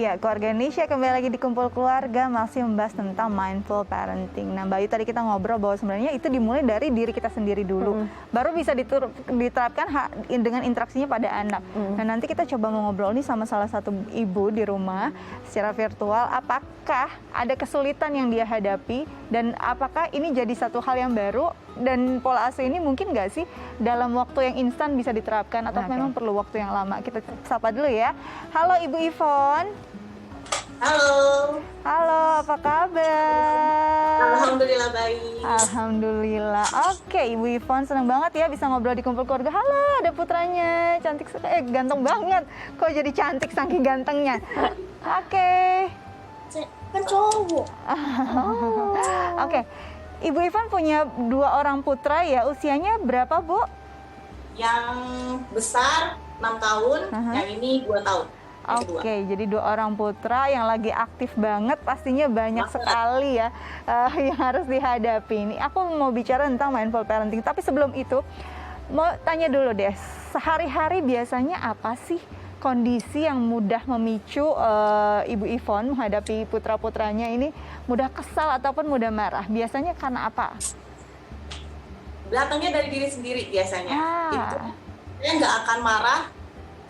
Iya, keluarga Indonesia kembali lagi di Kumpul Keluarga masih membahas tentang mindful parenting. Nah, Mbak Ayu tadi kita ngobrol bahwa sebenarnya itu dimulai dari diri kita sendiri dulu, baru bisa diterapkan dengan interaksinya pada anak. Dan nanti kita coba ngobrol nih sama salah satu ibu di rumah secara virtual, apakah ada kesulitan yang dia hadapi dan apakah ini jadi satu hal yang baru dan pola asuh ini mungkin nggak sih dalam waktu yang instan bisa diterapkan atau memang perlu waktu yang lama? Kita sapa dulu ya. Halo Ibu Ivon. Halo. Halo, apa kabar? Alhamdulillah baik. Alhamdulillah. Oke, Ibu Ivon senang banget ya bisa ngobrol di Kumpul Keluarga. Halo, ada putranya. Cantik sekali. Ganteng banget. Kok jadi cantik saking gantengnya? Oke. Kan cowok. Oke. Ibu Ivon punya 2 orang putra ya. Usianya berapa, Bu? Yang besar 6 tahun, yang ini 2 tahun. Oke, jadi 2 orang putra yang lagi aktif banget, pastinya banyak sekali ya yang harus dihadapi. Ini aku mau bicara tentang mindful parenting, tapi sebelum itu mau tanya dulu deh, sehari-hari biasanya apa sih kondisi yang mudah memicu Ibu Ivon menghadapi putra-putranya ini mudah kesal ataupun mudah marah? Biasanya karena apa? Belakangnya dari diri sendiri biasanya. Itu saya nggak akan marah.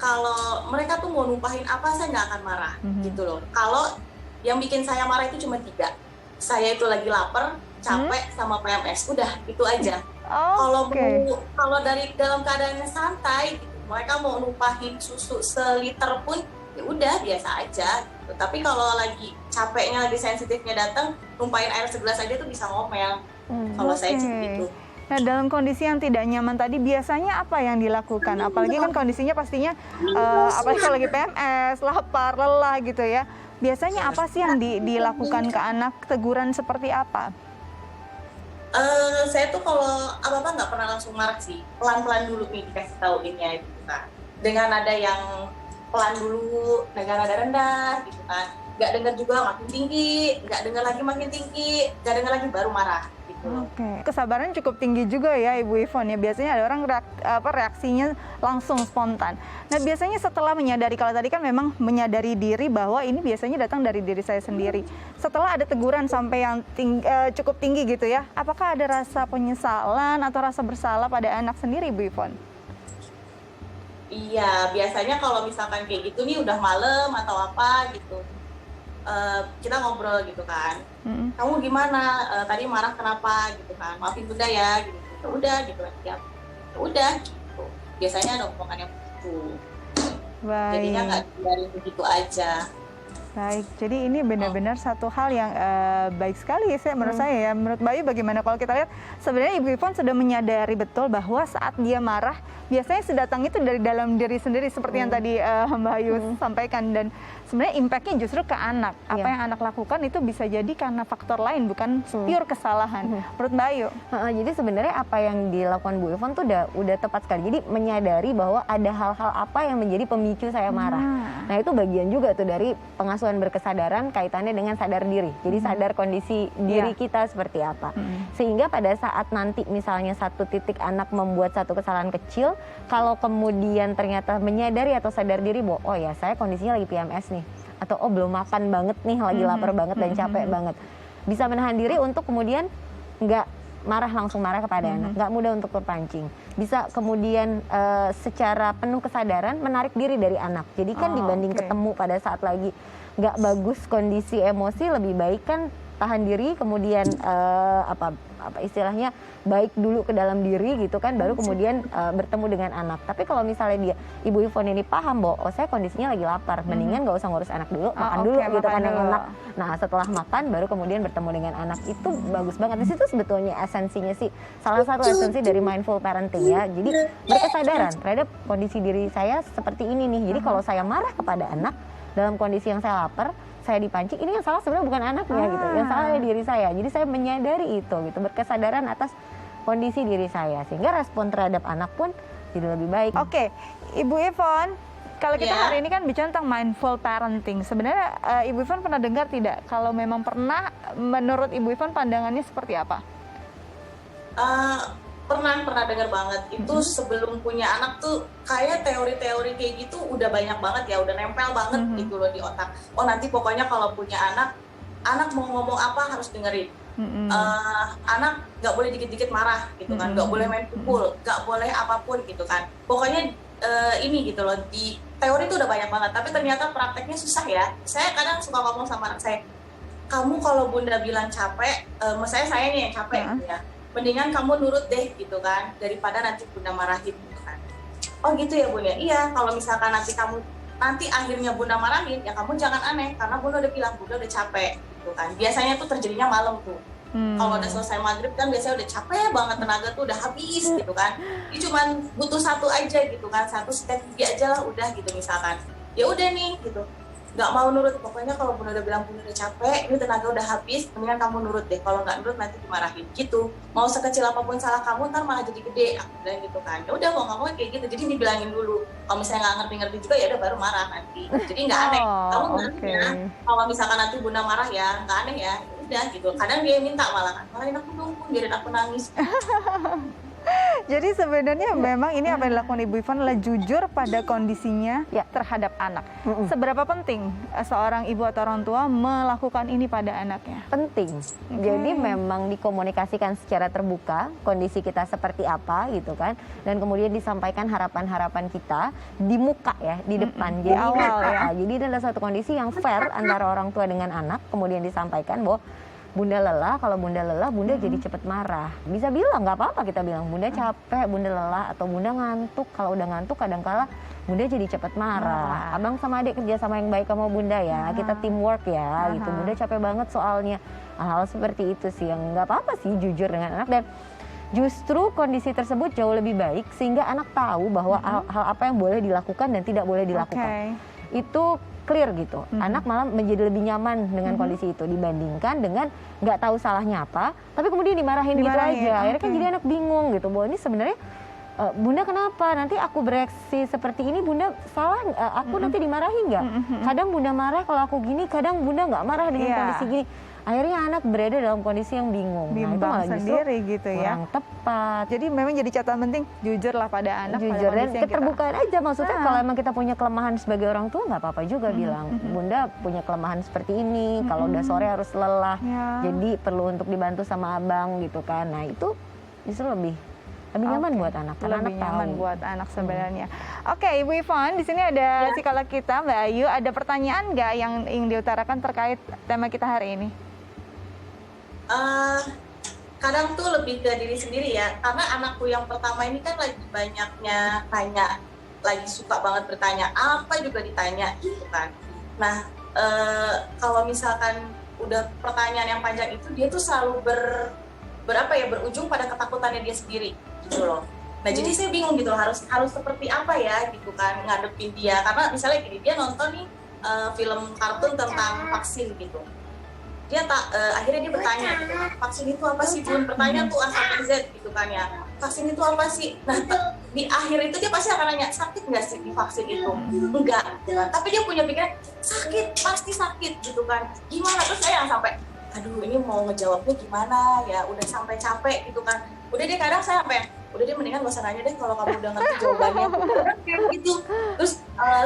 Kalau mereka tuh mau numpahin apa, saya nggak akan marah, gitu loh. Kalau yang bikin saya marah itu cuma 3. Saya itu lagi lapar, capek, sama PMS. Udah, itu aja. Kalau dari dalam keadaannya santai, gitu, mereka mau numpahin susu seliter pun, ya udah biasa aja. Gitu. Tapi kalau lagi capeknya, lagi sensitifnya datang, numpahin air segelas aja tuh bisa ngomel. Kalau saya seperti itu. Nah, dalam kondisi yang tidak nyaman tadi, biasanya apa yang dilakukan? Apalagi kan kondisinya pastinya, apalagi kalau lagi PMS, lapar, lelah gitu ya. Biasanya apa sih yang dilakukan ke anak? Teguran seperti apa? Saya tuh kalau apa-apa nggak pernah langsung marah sih. Pelan-pelan dulu nih dikasih tauin ya gitu kan. Dengan nada yang pelan dulu, dengan nada rendah gitu kan. Nggak dengar juga makin tinggi, nggak dengar lagi makin tinggi, nggak dengar lagi baru marah. Oke, kesabaran cukup tinggi juga ya Ibu Ivon ya. Biasanya ada orang reaksinya langsung spontan. Nah, biasanya setelah menyadari, kalau tadi kan memang menyadari diri bahwa ini biasanya datang dari diri saya sendiri. Setelah ada teguran sampai yang cukup tinggi gitu ya, apakah ada rasa penyesalan atau rasa bersalah pada anak sendiri Ibu Ivon? Iya, biasanya kalau misalkan kayak gitu nih udah malam atau apa gitu. Kita ngobrol gitu kan, kamu gimana, tadi marah kenapa gitu kan, maafin bunda ya gitu. Ya udah gitu kan, ya udah gitu. Biasanya ada omongan yang begitu. Jadinya nggak dari begitu aja. Baik, jadi ini benar-benar satu hal yang baik sekali ya menurut saya ya. Menurut Bayu bagaimana? Kalau kita lihat sebenarnya Ibu Ivon sudah menyadari betul bahwa saat dia marah biasanya sedatang itu dari dalam diri sendiri seperti yang tadi Mbak Ayu sampaikan, dan sebenarnya impact-nya justru ke anak. Apa yang anak lakukan itu bisa jadi karena faktor lain, bukan pure kesalahan. Menurut Mbak Ayu? Jadi sebenarnya apa yang dilakukan Bu Ivon tuh udah tepat sekali. Jadi menyadari bahwa ada hal-hal apa yang menjadi pemicu saya marah. Nah, itu bagian juga tuh dari pengasuhan berkesadaran kaitannya dengan sadar diri. Jadi sadar kondisi diri kita seperti apa. Sehingga pada saat nanti misalnya satu titik anak membuat satu kesalahan kecil, kalau kemudian ternyata menyadari atau sadar diri bahwa oh ya saya kondisinya lagi PMS nih, atau oh belum makan banget nih, lagi lapar banget dan capek banget, bisa menahan diri untuk kemudian nggak langsung marah kepada anak, nggak mudah untuk terpancing, bisa kemudian secara penuh kesadaran menarik diri dari anak. Jadi kan dibanding ketemu pada saat lagi nggak bagus kondisi emosi, lebih baik kan tahan diri, kemudian apa istilahnya baik dulu ke dalam diri gitu kan, baru kemudian bertemu dengan anak. Tapi kalau misalnya dia Ibu Ivon ini paham bahwa oh saya kondisinya lagi lapar, mendingan nggak usah ngurus anak dulu, makan dulu gitu kan yang enak. Nah, setelah makan baru kemudian bertemu dengan anak, itu bagus banget. Di situ sebetulnya esensinya sih, salah satu esensi dari mindful parenting ya. Jadi berkesadaran terhadap kondisi diri saya seperti ini nih. Jadi kalau saya marah kepada anak dalam kondisi yang saya lapar, saya dipancing, ini yang salah sebenarnya bukan anaknya gitu, yang salah diri saya. Jadi saya menyadari itu gitu, berkesadaran atas kondisi diri saya, sehingga respon terhadap anak pun jadi lebih baik. Oke, Ibu Ivon, kalau kita hari ini kan bicara tentang mindful parenting, sebenarnya Ibu Ivon pernah dengar tidak? Kalau memang pernah, menurut Ibu Ivon pandangannya seperti apa? Pernah dengar banget. Itu sebelum punya anak tuh kayak teori-teori kayak gitu udah banyak banget ya, udah nempel banget gitu loh di otak. Oh nanti pokoknya kalau punya anak mau ngomong apa harus dengerin. Anak nggak boleh dikit-dikit marah gitu kan, nggak boleh main pukul, nggak boleh apapun gitu kan. Pokoknya ini gitu loh, di teori itu udah banyak banget, tapi ternyata prakteknya susah ya. Saya kadang suka ngomong sama anak saya, kamu kalau bunda bilang capek, saya nih yang capek gitu ya, mendingan kamu nurut deh gitu kan, daripada nanti bunda marahin gitu kan. Oh gitu ya bunda, iya kalau misalkan nanti akhirnya bunda marahin, ya kamu jangan aneh, karena bunda udah bilang bunda udah capek gitu kan. Biasanya tuh terjadinya malam tuh. Kalau udah selesai maghrib kan biasanya udah capek banget, tenaga tuh udah habis gitu kan. Ini cuman butuh satu aja gitu kan, satu step aja lah udah gitu misalkan. Ya udah nih gitu, nggak mau nurut. Pokoknya kalau bunda udah bilang bunda udah capek, ini tenaga udah habis, mendingan kamu nurut deh. Kalau nggak nurut nanti dimarahin gitu. Mau sekecil apapun salah kamu ntar malah jadi gede, aku bilang gitu kan. Ya udah mau nggak mau kayak gitu. Jadi dibilangin dulu. Kalau misalnya nggak ngerti juga ya udah baru marah nanti. Jadi nggak aneh. Kamu ngerti ya. Kalau misalkan nanti bunda marah ya nggak aneh ya. Udah gitu. Kadang dia minta malah kan, marahin aku dong, biarin aku nangis. Jadi sebenarnya memang ini apa yang dilakukan Ibu Ivan adalah jujur pada kondisinya terhadap anak. Seberapa penting seorang ibu atau orang tua melakukan ini pada anaknya? Penting. Jadi memang dikomunikasikan secara terbuka kondisi kita seperti apa gitu kan, dan kemudian disampaikan harapan-harapan kita di muka ya, di depan. Di awal ya. Jadi ini adalah satu kondisi yang fair antara orang tua dengan anak, kemudian disampaikan bahwa bunda lelah, kalau bunda lelah, bunda jadi cepet marah. Bisa bilang, nggak apa-apa kita bilang, bunda capek, bunda lelah, atau bunda ngantuk. Kalau udah ngantuk, kadang-kala bunda jadi cepet marah. Abang sama adik kerja sama yang baik sama bunda ya, kita teamwork ya, gitu. Bunda capek banget soalnya. Hal seperti itu sih, yang nggak apa-apa sih jujur dengan anak. Dan justru kondisi tersebut jauh lebih baik, sehingga anak tahu bahwa hal apa yang boleh dilakukan dan tidak boleh dilakukan. Itu clear gitu. Anak malah menjadi lebih nyaman dengan kondisi itu dibandingkan dengan nggak tahu salahnya apa, tapi kemudian dimarahin gitu aja. Akhirnya kan jadi anak bingung gitu, bahwa ini sebenarnya bunda kenapa? Nanti aku bereaksi seperti ini, bunda salah, aku nanti dimarahin nggak? Kadang bunda marah kalau aku gini, kadang bunda nggak marah dengan kondisi gini. Akhirnya anak berada dalam kondisi yang bingung. Bimbang nah, itu sendiri gitu ya. Kurang tepat. Jadi memang jadi catatan penting, jujurlah pada anak. Jujur dan keterbukaan aja. Maksudnya kalau emang kita punya kelemahan sebagai orang tua, nggak apa-apa juga bilang. Bunda punya kelemahan seperti ini, kalau udah sore harus lelah. Jadi perlu untuk dibantu sama abang gitu kan. Nah itu justru lebih nyaman buat anak. Karena lebih anak nyaman tahu. buat anak sebenarnya. Oke, Ibu Ivan, di sini ada psikolog kita Mbak Ayu. Ada pertanyaan nggak yang ingin diutarakan terkait tema kita hari ini? Kadang tuh lebih ke diri sendiri ya, karena anakku yang pertama ini kan lagi banyaknya tanya, lagi suka banget bertanya, apa juga ditanya gitu kan. Nah, kalau misalkan udah pertanyaan yang panjang itu, dia tuh selalu berujung pada ketakutannya dia sendiri gitu loh. Nah jadi saya bingung gitu loh, harus seperti apa ya gitu kan ngadepin dia, karena misalnya gini, dia nonton nih film kartun tentang vaksin gitu. Dia akhirnya dia bertanya gitu, vaksin itu apa sih Bun? Bertanya tuh A sampai Z gitu kan ya, vaksin itu apa sih? Nah di akhir itu dia pasti akan nanya, sakit nggak sih di vaksin itu? Enggak gitu kan. Tapi dia punya pikiran, sakit, pasti sakit gitu kan. Gimana? Terus saya yang sampai, aduh ini mau ngejawabnya gimana ya, udah sampai capek gitu kan. Udah dia kadang saya sampai, udah dia mendingan gak usah nanya deh kalau kamu udah ngerti jawabannya kayak gitu. Terus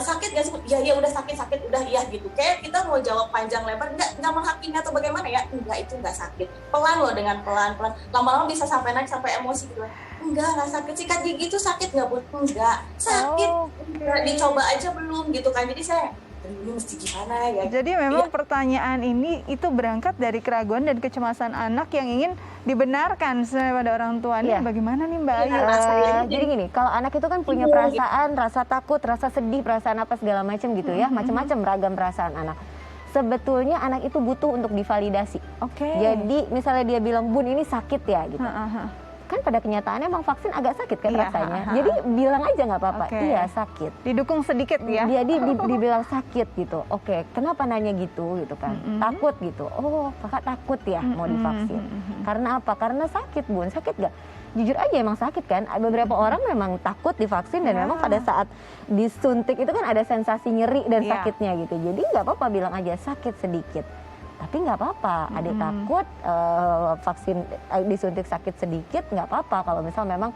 sakit gak sih? Ya udah sakit udah iya gitu. Kayak kita mau jawab panjang lebar, nggak menghakimi atau bagaimana ya? Enggak, itu nggak sakit. Pelan loh, dengan pelan. Lama-lama bisa sampai naik sampai emosi gitu. Enggak sakit, sikat gigi itu sakit nggak Bun? Enggak sakit. Dicoba aja belum gitu kan. Jadi saya, ini mesti gimana ya? Jadi memang pertanyaan ini itu berangkat dari keraguan dan kecemasan anak yang ingin dibenarkan pada orang tuanya. Bagaimana nih Mbak Ayu? Jadi gini, kalau anak itu kan punya perasaan, rasa takut, rasa sedih, perasaan apa segala macam gitu ya, macam-macam ragam perasaan anak. Sebetulnya anak itu butuh untuk divalidasi. Jadi misalnya dia bilang, Bun ini sakit ya gitu. Kan pada kenyataannya emang vaksin agak sakit kan rasanya. Jadi bilang aja nggak apa-apa, iya sakit. Didukung sedikit ya. Jadi dibilang sakit gitu. Kenapa nanya gitu kan? Takut gitu. Oh kakak takut ya mau divaksin. Karena apa? Karena sakit Bun. Sakit nggak? Jujur aja emang sakit kan. Beberapa orang memang takut divaksin dan memang pada saat disuntik itu kan ada sensasi nyeri dan sakitnya gitu. Jadi nggak apa-apa bilang aja sakit sedikit. tapi nggak apa-apa, adik takut vaksin disuntik sakit sedikit nggak apa-apa kalau misal memang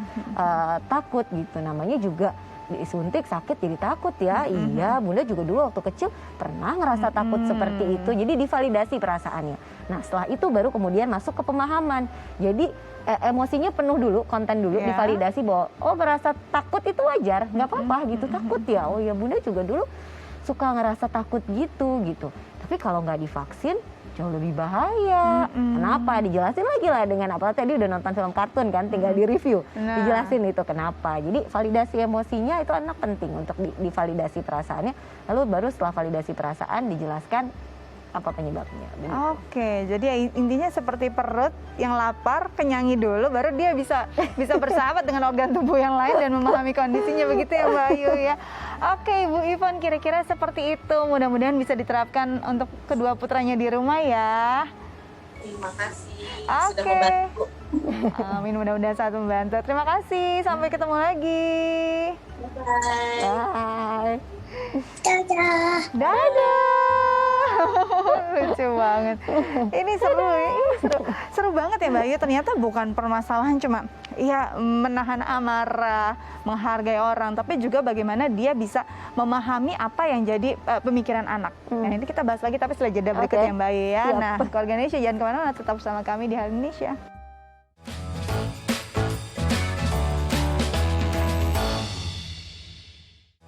takut gitu, namanya juga disuntik sakit jadi takut ya. Iya, Bunda juga dulu waktu kecil pernah ngerasa takut seperti itu, jadi divalidasi perasaannya. Nah setelah itu baru kemudian masuk ke pemahaman, jadi emosinya penuh dulu, konten dulu, divalidasi bahwa oh merasa takut itu wajar, nggak apa-apa gitu, takut ya, oh ya Bunda juga dulu suka ngerasa takut gitu. Tapi kalau nggak divaksin jauh lebih bahaya. Kenapa? Dijelasin lagi lah dengan apa, tadi udah nonton film kartun kan, tinggal di review, dijelasin itu kenapa. Jadi validasi emosinya itu anak penting untuk divalidasi perasaannya, lalu baru setelah validasi perasaan dijelaskan apa penyebabnya. Oke, jadi intinya seperti perut yang lapar, kenyangi dulu, baru dia bisa bersahabat dengan organ tubuh yang lain dan memahami kondisinya, begitu ya Mbak Ayu ya. Oke, Ibu Ivon, kira-kira seperti itu. Mudah-mudahan bisa diterapkan untuk kedua putranya di rumah ya. Terima kasih sudah membantu. Amin, mudah-mudahan sangat membantu. Terima kasih, sampai ketemu lagi. Bye. Bye. Dadah. Lucu banget. Ini seru banget ya Mbak Ayu. Ternyata bukan permasalahan cuma ya menahan amarah, menghargai orang, tapi juga bagaimana dia bisa memahami apa yang jadi pemikiran anak. Nah ini kita bahas lagi tapi setelah jeda berikut ya Mbak Ayu ya. Nah, Keluarga Indonesia jangan kemana-mana, tetap bersama kami di Hal Indonesia.